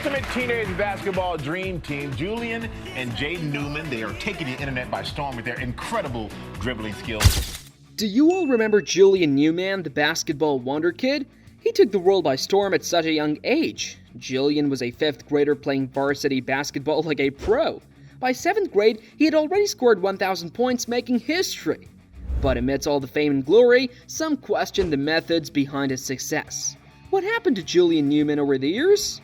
ultimate teenage basketball dream team, Julian and Julian Newman, they are taking the internet by storm with their incredible dribbling skills. Do you all remember Julian Newman, the basketball wonder kid? He took the world by storm at such a young age. Julian was a 5th grader playing varsity basketball like a pro. By 7th grade, he had already scored 1,000 points, making history. But amidst all the fame and glory, some questioned the methods behind his success. What happened to Julian Newman over the years?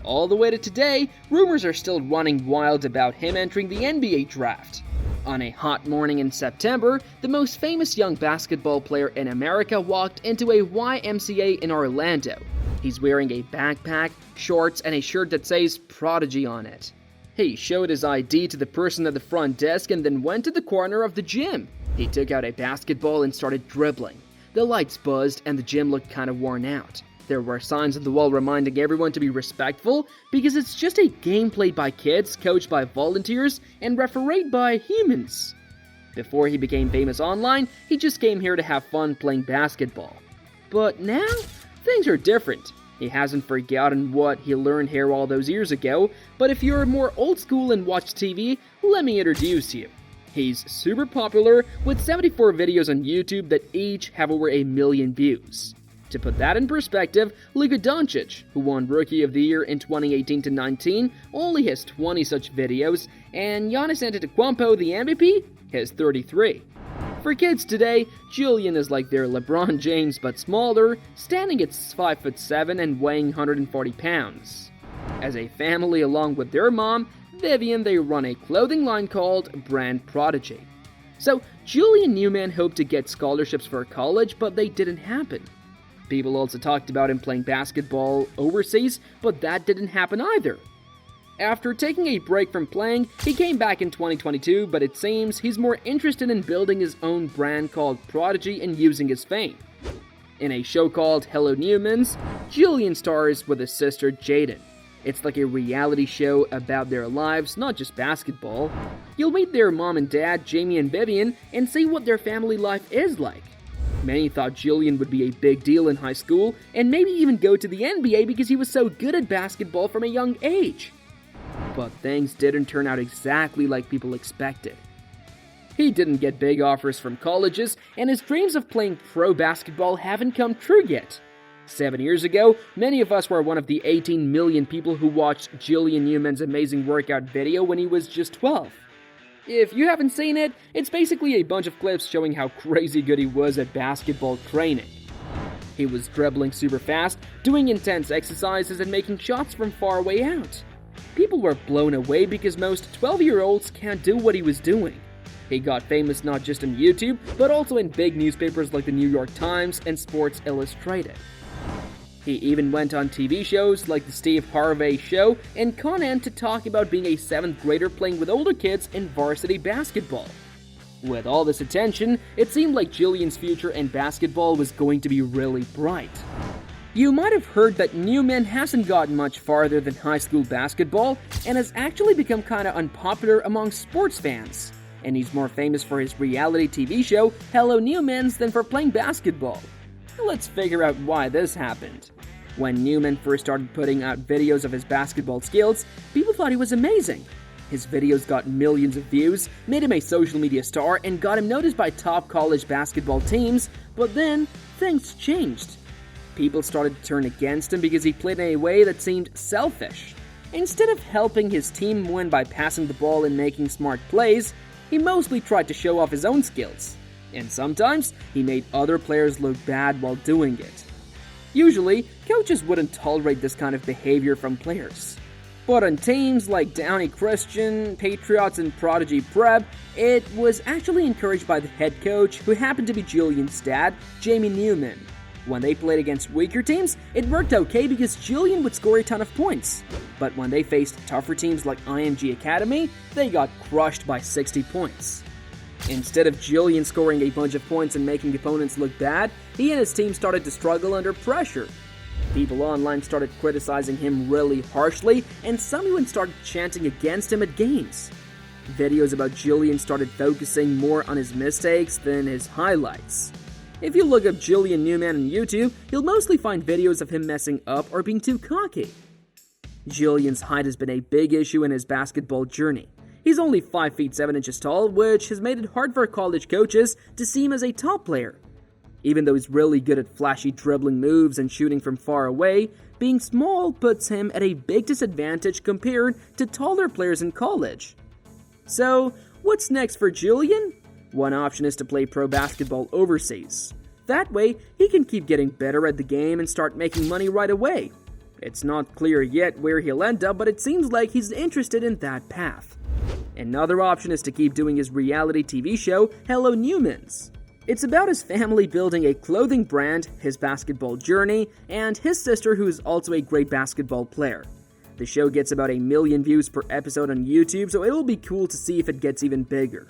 All the way to today, rumors are still running wild about him entering the NBA draft. On a hot morning in September, the most famous young basketball player in America walked into a YMCA in Orlando. He's wearing a backpack, shorts, and a shirt that says Prodigy on it. He showed his ID to the person at the front desk and then went to the corner of the gym. He took out a basketball and started dribbling. The lights buzzed and the gym looked kind of worn out. There were signs on the wall reminding everyone to be respectful because it's just a game played by kids, coached by volunteers, and refereed by humans. Before he became famous online, he just came here to have fun playing basketball. But now, things are different. He hasn't forgotten what he learned here all those years ago, but if you're more old school and watch TV, let me introduce you. He's super popular with 74 videos on YouTube that each have over 1 million views. To put that in perspective, Luka Doncic, who won Rookie of the Year in 2018-19, only has 20 such videos, and Giannis Antetokounmpo, the MVP, has 33. For kids today, Julian is like their LeBron James but smaller, standing at 5'7" and weighing 140 pounds. As a family along with their mom, Vivian, they run a clothing line called Brand Prodigy. So, Julian Newman hoped to get scholarships for college, but they didn't happen. People also talked about him playing basketball overseas, but that didn't happen either. After taking a break from playing, he came back in 2022, but it seems he's more interested in building his own brand called Prodigy and using his fame. In a show called Hello Newmans, Julian stars with his sister Jaden. It's like a reality show about their lives, not just basketball. You'll meet their mom and dad, Jamie and Vivian, and see what their family life is like. Many thought Julian would be a big deal in high school, and maybe even go to the NBA because he was so good at basketball from a young age. But things didn't turn out exactly like people expected. He didn't get big offers from colleges, and his dreams of playing pro basketball haven't come true yet. 7 years ago, many of us were one of the 18 million people who watched Julian Newman's amazing workout video when he was just 12. If you haven't seen it, it's basically a bunch of clips showing how crazy good he was at basketball training. He was dribbling super fast, doing intense exercises, and making shots from far away out. People were blown away because most 12-year-olds can't do what he was doing. He got famous not just on YouTube, but also in big newspapers like the New York Times and Sports Illustrated. He even went on TV shows like The Steve Harvey Show and Conan to talk about being a 7th grader playing with older kids in varsity basketball. With all this attention, it seemed like Julian's future in basketball was going to be really bright. You might have heard that Newman hasn't gotten much farther than high school basketball and has actually become kinda unpopular among sports fans. And he's more famous for his reality TV show, Hello Newmans, than for playing basketball. Let's figure out why this happened. When Newman first started putting out videos of his basketball skills, people thought he was amazing. His videos got millions of views, made him a social media star, and got him noticed by top college basketball teams, but then things changed. People started to turn against him because he played in a way that seemed selfish. Instead of helping his team win by passing the ball and making smart plays, he mostly tried to show off his own skills. And sometimes, he made other players look bad while doing it. Usually, coaches wouldn't tolerate this kind of behavior from players. But on teams like Downey Christian, Patriots, and Prodigy Prep, it was actually encouraged by the head coach, who happened to be Julian's dad, Jamie Newman. When they played against weaker teams, it worked okay because Julian would score a ton of points. But when they faced tougher teams like IMG Academy, they got crushed by 60 points. Instead of Julian scoring a bunch of points and making opponents look bad, he and his team started to struggle under pressure. People online started criticizing him really harshly, and some even started chanting against him at games. Videos about Julian started focusing more on his mistakes than his highlights. If you look up Julian Newman on YouTube, you'll mostly find videos of him messing up or being too cocky. Julian's height has been a big issue in his basketball journey. He's only 5 feet 7 inches tall, which has made it hard for college coaches to see him as a top player. Even though he's really good at flashy dribbling moves and shooting from far away, being small puts him at a big disadvantage compared to taller players in college. So, what's next for Julian? One option is to play pro basketball overseas. That way, he can keep getting better at the game and start making money right away. It's not clear yet where he'll end up, but it seems like he's interested in that path. Another option is to keep doing his reality TV show, Hello Newmans. It's about his family building a clothing brand, his basketball journey, and his sister who is also a great basketball player. The show gets about 1 million views per episode on YouTube, so it'll be cool to see if it gets even bigger.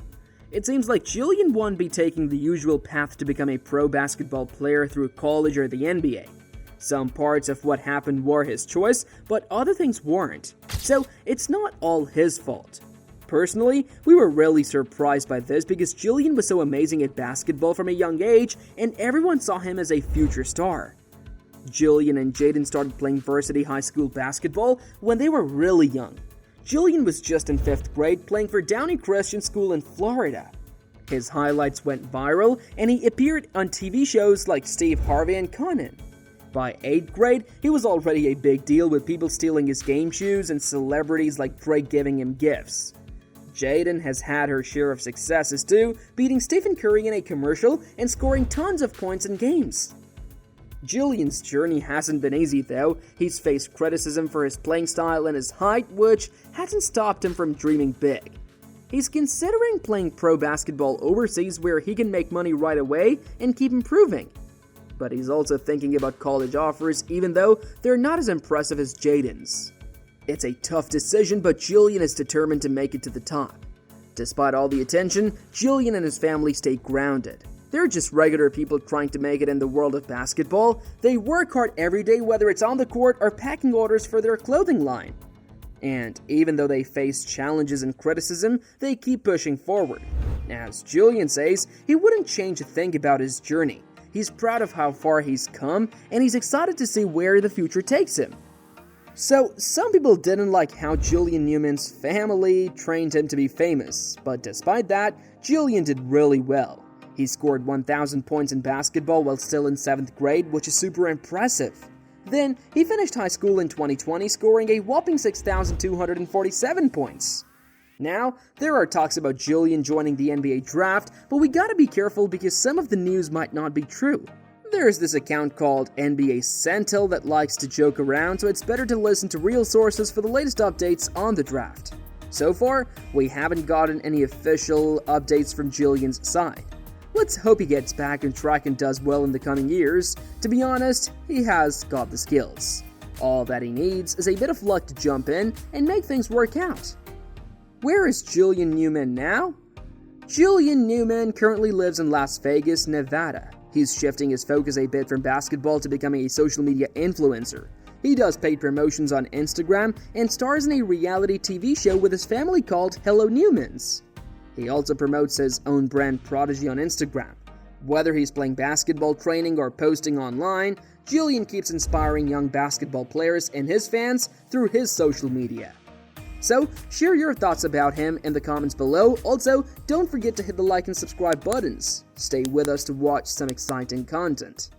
It seems like Julian won't be taking the usual path to become a pro basketball player through college or the NBA. Some parts of what happened were his choice, but other things weren't. So it's not all his fault. Personally, we were really surprised by this because Julian was so amazing at basketball from a young age and everyone saw him as a future star. Julian and Jaden started playing varsity high school basketball when they were really young. Julian was just in 5th grade playing for Downey Christian School in Florida. His highlights went viral and he appeared on TV shows like Steve Harvey and Conan. By 8th grade, he was already a big deal with people stealing his game shoes and celebrities like Drake giving him gifts. Jaden has had her share of successes too, beating Stephen Curry in a commercial and scoring tons of points in games. Julian's journey hasn't been easy though. He's faced criticism for his playing style and his height, which hasn't stopped him from dreaming big. He's considering playing pro basketball overseas where he can make money right away and keep improving. But he's also thinking about college offers even though they're not as impressive as Jaden's. It's a tough decision, but Julian is determined to make it to the top. Despite all the attention, Julian and his family stay grounded. They're just regular people trying to make it in the world of basketball. They work hard every day, whether it's on the court or packing orders for their clothing line. And even though they face challenges and criticism, they keep pushing forward. As Julian says, he wouldn't change a thing about his journey. He's proud of how far he's come, and he's excited to see where the future takes him. So, some people didn't like how Julian Newman's family trained him to be famous, but despite that, Julian did really well. He scored 1,000 points in basketball while still in 7th grade, which is super impressive. Then, he finished high school in 2020, scoring a whopping 6,247 points. Now, there are talks about Julian joining the NBA draft, but we gotta be careful because some of the news might not be true. There's this account called NBA Sentinel that likes to joke around, so it's better to listen to real sources for the latest updates on the draft. So far, we haven't gotten any official updates from Julian's side. Let's hope he gets back on track and does well in the coming years. To be honest, he has got the skills. All that he needs is a bit of luck to jump in and make things work out. Where is Julian Newman now? Julian Newman currently lives in Las Vegas, Nevada. He's shifting his focus a bit from basketball to becoming a social media influencer. He does paid promotions on Instagram and stars in a reality TV show with his family called Hello Newmans. He also promotes his own brand Prodigy on Instagram. Whether he's playing basketball training or posting online, Julian keeps inspiring young basketball players and his fans through his social media. So, share your thoughts about him in the comments below. Also, don't forget to hit the like and subscribe buttons. Stay with us to watch some exciting content.